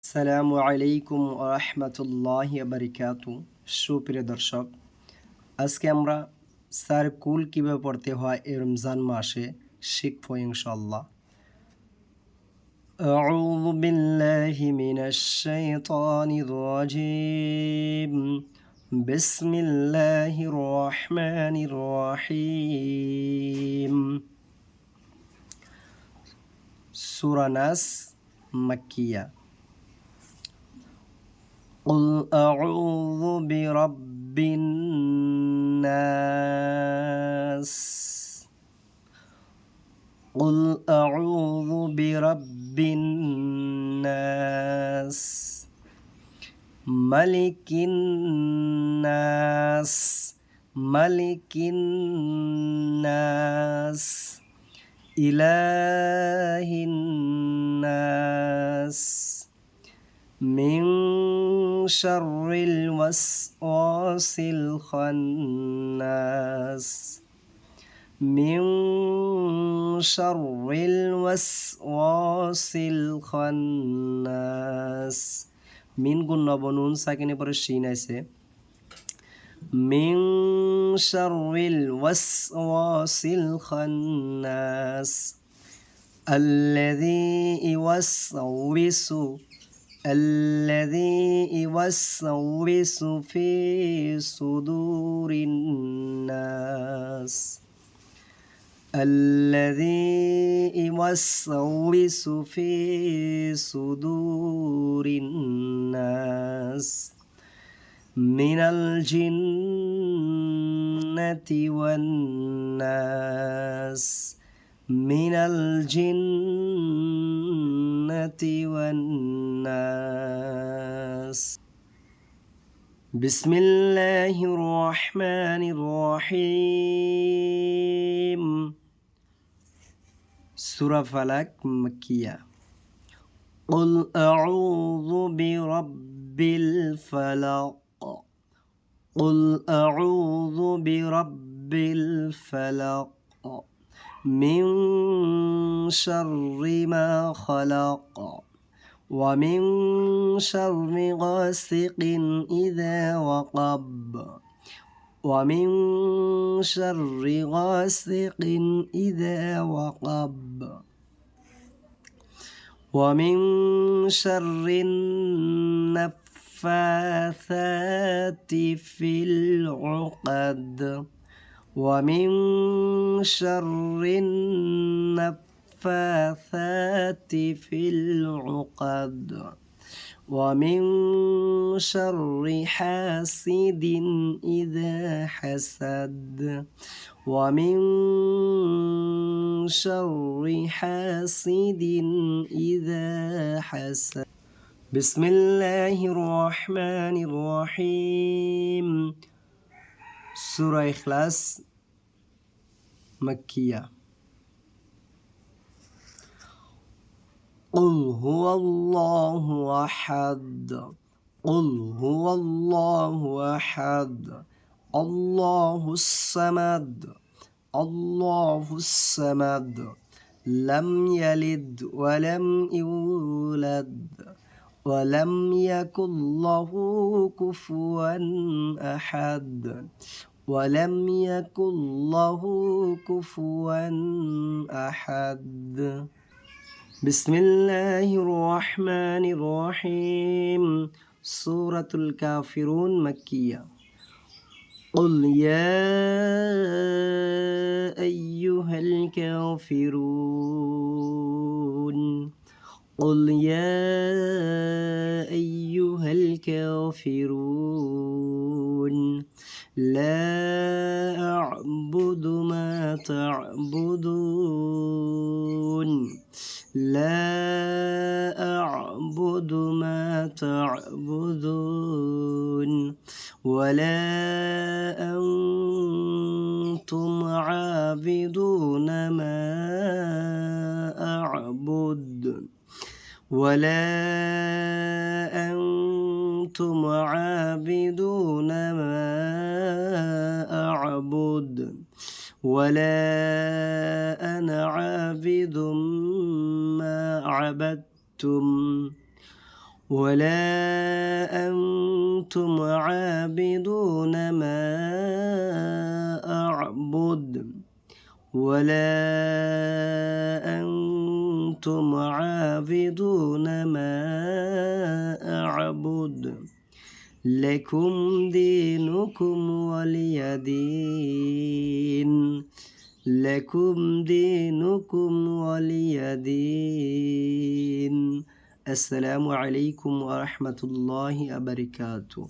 আসসালামু আলাইকুম রহমতুল্লাহি বারিকাতু। সুপ্রিয় দর্শক, আজকে আমরা স্যার কুল কীভাবে পড়তে হয় এই রমজান মাসে শিখবো ইনশাল্লাহ। আউযু বিল্লাহি মিনাশ শাইতানির রাজিম। বিসমিল্লাহির রহমানির রহিম। সূরা নাস মাক্কিয়া। قل أعوذ برب الناس. قل أعوذ برب الناس ملك الناس ملك الناس إله الناس من شر الوسواس الخناس من شر الوسواس الخناس মিন গুণ বনুন সাকিনে পরে শিন আছে। মিন শাররিল ওয়াসওয়াসিল খান্নাস الذي يوسوس في صدور الناس الذي يوسوس في صدور الناس من الجنة والناس من الجنة والناس بسم الله الرحمن الرحيم. سورة فلك مكية. قل أعوذ برب الفلق. قل أعوذ برب الفلق من شر ما خلق ومن شر غاسق إذا وقب ومن شر غاسق إذا وقب ومن شر النفاثات في العقد ومن شر النفاثات في العقد ومن شر حاسد إذا حسد ومن شر حاسد إذا حسد. بسم الله الرحمن الرحيم. سورة إخلاص مكية. قل هو الله أحد. قل هو الله أحد الله الصمد الله الصمد لم يلد ولم يولد ولم يكن له كفوا أحد ولم يكن له كفوا أحد. بسم الله الرحمن الرحيم. سورة الكافرون مكية. قل يا أيها الكافرون. قل يا أيها الكافرون لا أعبد ما تعبدون لا أعبد ما تعبدون ولا أنتم عابدون ما أعبد ولا أنتم عابدون ما أعبد ولا أنا عابد ما عبدتم ولا أنتم عابدون ما أعبد ولا أنتم عابدون ما أعبد لكم دينكم ولي دين لكم دينكم ولي دين السلام عليكم ورحمة الله وبركاته.